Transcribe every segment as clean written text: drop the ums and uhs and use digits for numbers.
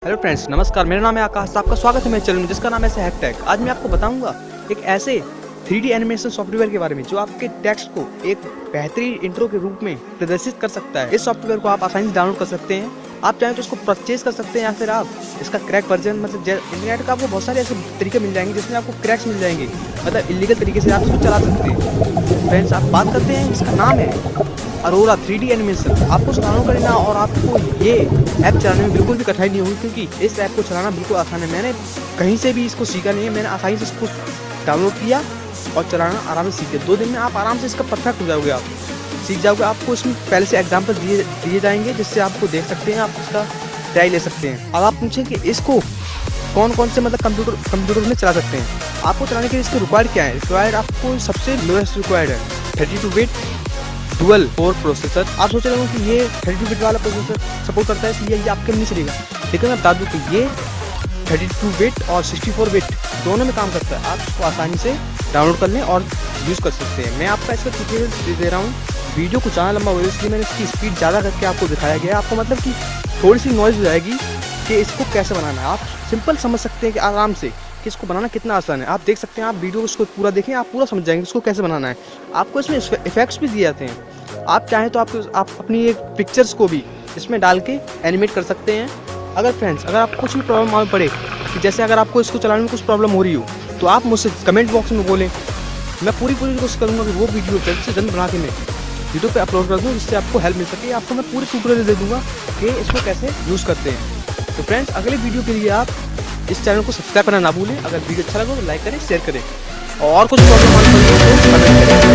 Hello friends, नमस्कार। मेरा नाम है आकाश। आपका स्वागत है मेरे चैनल में जिसका नाम है हैक टैग। आज मैं आपको बताऊंगा एक ऐसे 3D एनिमेशन सॉफ्टवेयर के बारे में जो आपके टेक्स्ट को एक बेहतरीन इंट्रो के रूप में प्रदर्शित कर सकता है। इस सॉफ्टवेयर को आप आसानी से डाउनलोड कर सकते हैं। आप चाहें तो इसको परचेज कर सकते हैं या फिर आप इसका क्रैक वर्जन मतलब इंटरनेट का आपको बहुत सारे ऐसे तरीके मिल जाएंगे जिसमें आपको क्रैक्स मिल जाएंगे, मतलब इलीगल तरीके से आप इसको चला सकते हैं। फ्रेंड्स, आप बात करते हैं, इसका नाम है अरोरा 3D एनिमेशन। आपको डाउनलोड करना और आपको ये ऐप चलाने में बिल्कुल भी कठिनाई नहीं होगी क्योंकि इस ऐप को चलाना बिल्कुल आसान है। मैंने कहीं से भी इसको सीखा नहीं है, मैंने आसानी से इसको डाउनलोड किया और चलाना आराम से सीख गया। 2 दिन में आप आराम से इसका परफेक्ट हो जाओगे, आप सीख जाओगे। आपको इसमें पहले से एग्जाम्पल दिए जाएंगे जिससे आपको देख सकते हैं, आप उसका ट्राई ले सकते हैं। अब आप पूछें कि इसको कौन कौन से मतलब कंप्यूटर में चला सकते हैं। आपको चलाने के लिए इसको रिक्वायर्ड क्या है? रिक्वायर्ड आपको सबसे लोएस्ट रिक्वायर्ड है 32 बिट डुअल कोर प्रोसेसर। आप सोच रहे हो कि ये 32 बिट वाला प्रोसेसर सपोर्ट करता है इसलिए ये आपके नहीं चलेगा, लेकिन मैं बता दूं कि ये 32 बिट और 64 बिट दोनों में काम करता है। आप इसको आसानी से डाउनलोड कर लें और यूज़ कर सकते हैं। मैं आपका इसका ट्यूटोरियल दे रहा हूँ। वीडियो कुछ ज़्यादा लंबा हो गया इसलिए मैंने इसकी स्पीड ज़्यादा करके आपको दिखाया गया है। आपको मतलब कि थोड़ी सी नॉलेज हो जाएगी कि इसको कैसे बनाना है। आप सिंपल समझ सकते हैं कि आराम से कि इसको बनाना कितना आसान है। आप देख सकते हैं, आप वीडियो इसको पूरा देखें, आप पूरा समझ जाएंगे इसको कैसे बनाना है। आपको इसमें इफेक्ट्स भी दिए जाते हैं। आप चाहें तो आप अपनी एक पिक्चर्स को भी इसमें डाल के एनिमेट कर सकते हैं। अगर आपको कुछ भी प्रॉब्लम मालूम पड़े कि जैसे अगर आपको इसको चलाने में कुछ प्रॉब्लम हो रही हो तो आप मुझसे कमेंट बॉक्स में बोलें। मैं पूरी कोशिश करूँगा कि वो वीडियो जल्द से जल्द बना के मैं यूट्यूब पे अपलोड कर दूँ जिससे आपको हेल्प मिल सके। आपको मैं पूरी ट्यूटोरियल दे दूँगा कि इसको कैसे यूज़ करते हैं। तो फ्रेंड्स, अगले वीडियो के लिए आप इस चैनल को सब्सक्राइब करना ना भूलें। अगर वीडियो अच्छा लगा तो लाइक करें, शेयर करें और कुछ प्रॉब्लम मालूम पड़े तो कमेंट करें।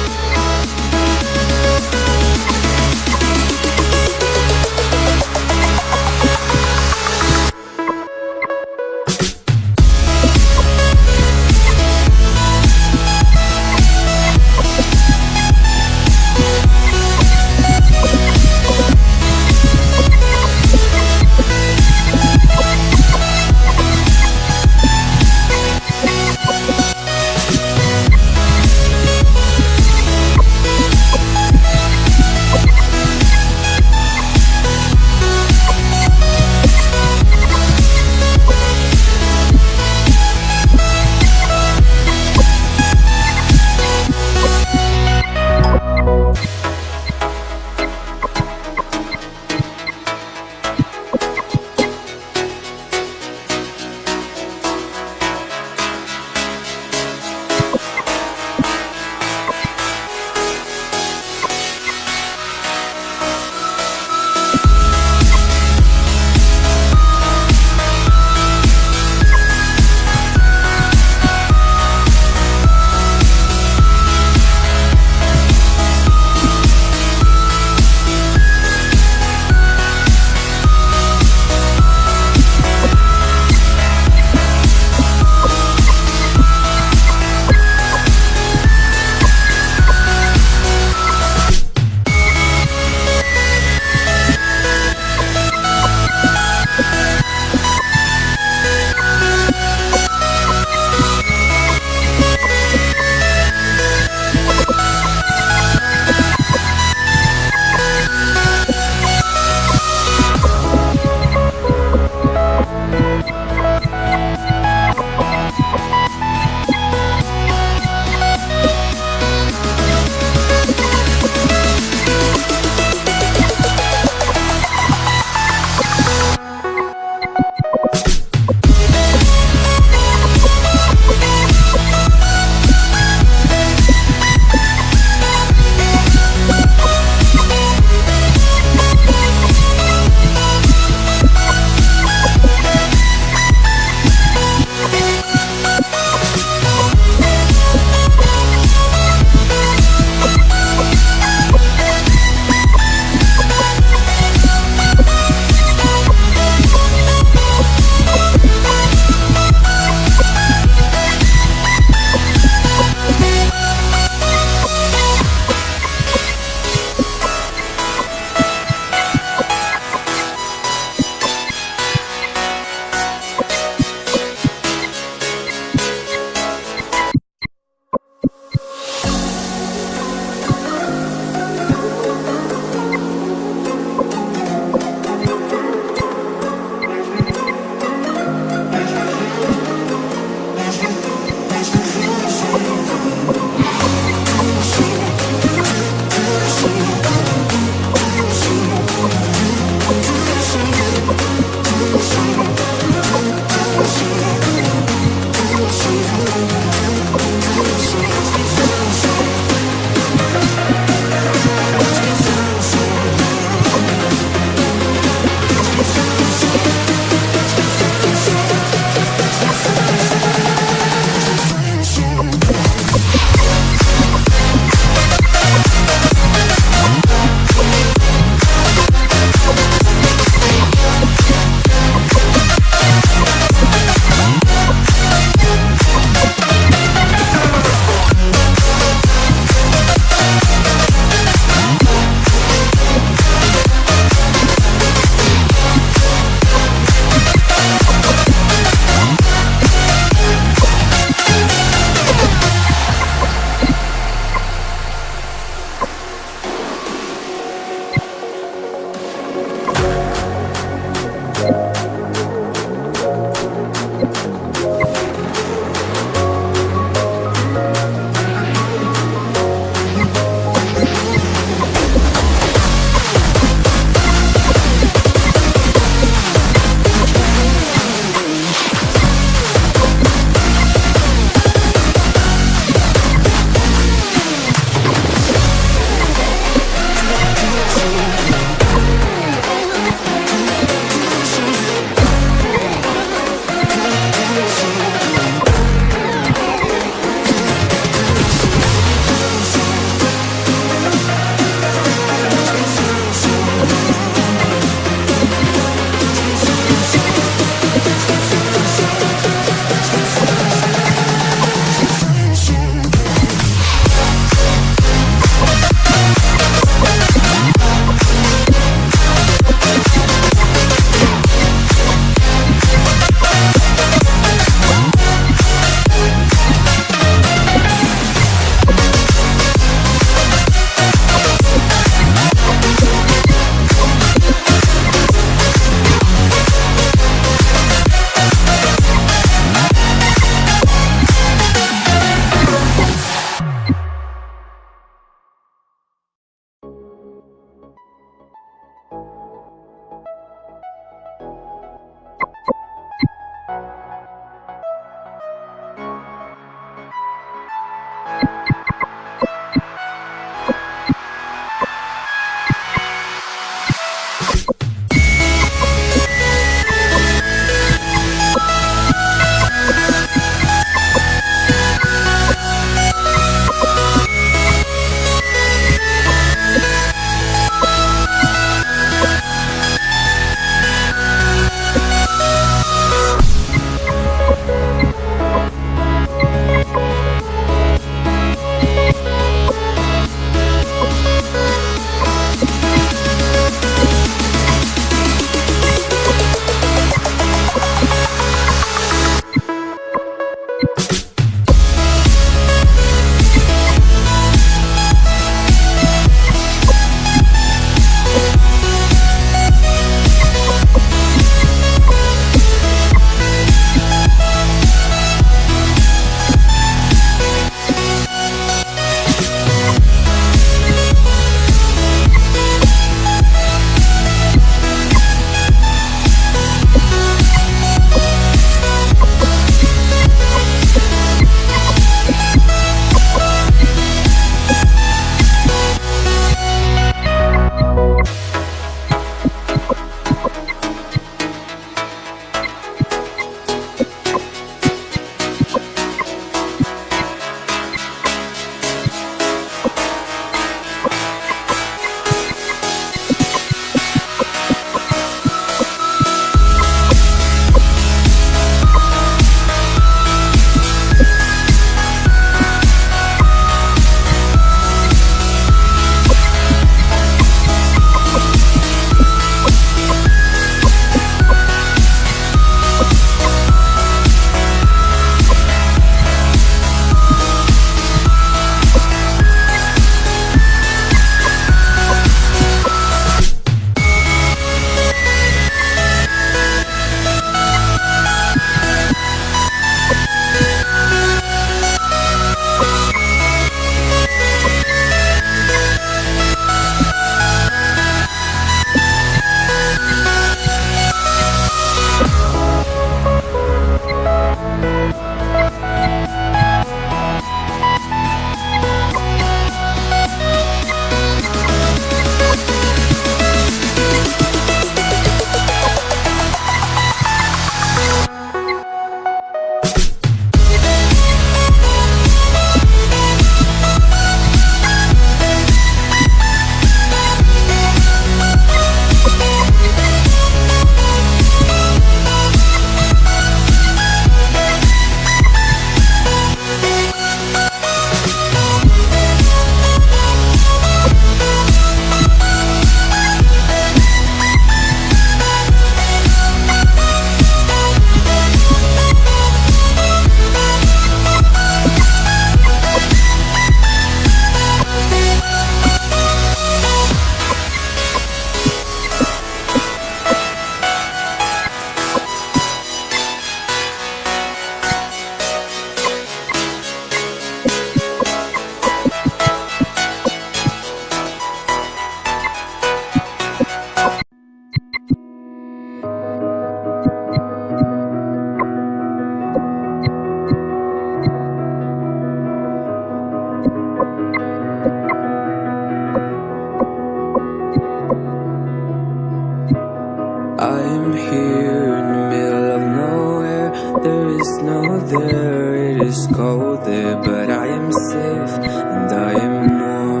is cold there, but I am safe and I am warm.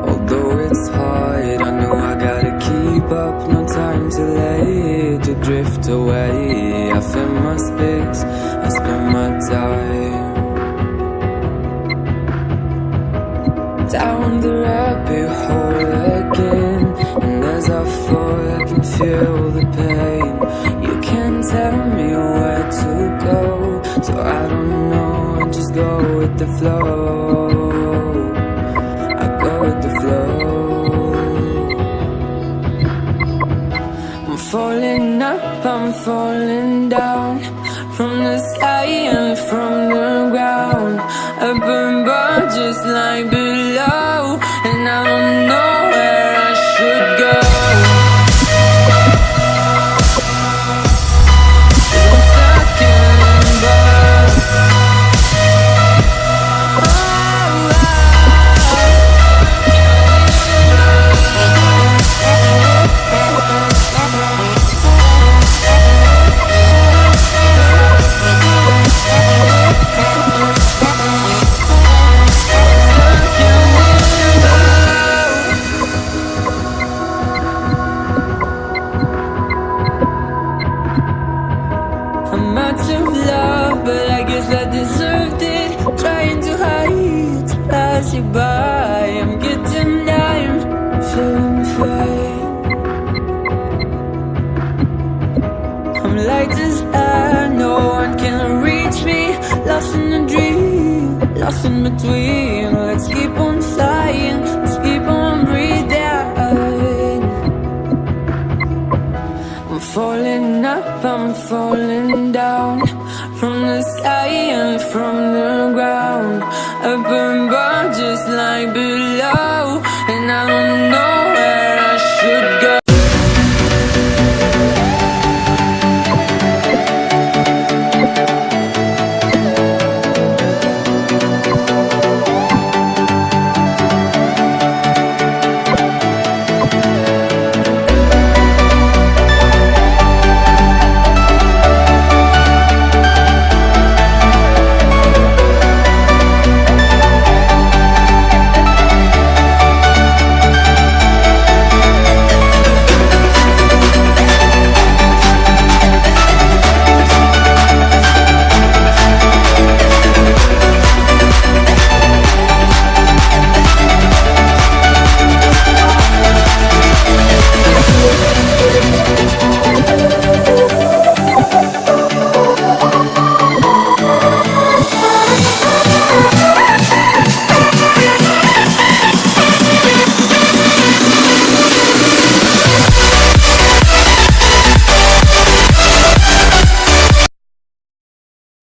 Although it's hard, I know I gotta keep up. No time to let to drift away. I fill my space, I spend my time down the rabbit hole again. And as I fall, I can feel the pain. You can't tell me where to go, so I don't know, I just go with the flow. I go with the flow. I'm falling up, I'm falling down, from the sky and from the ground. Up above, just like below, and I don't know where I should go. I'm stuck in limbo. I'm out of love, but I guess I deserved it. Trying to hide, to pass you by. I'm getting down, feeling fine. I'm light as air, no one can reach me. Lost in a dream, lost in between. Let's keep on flying, let's keep on breathing. I'm falling up, I'm falling down, from the sky and from the ground. Up above, just like below,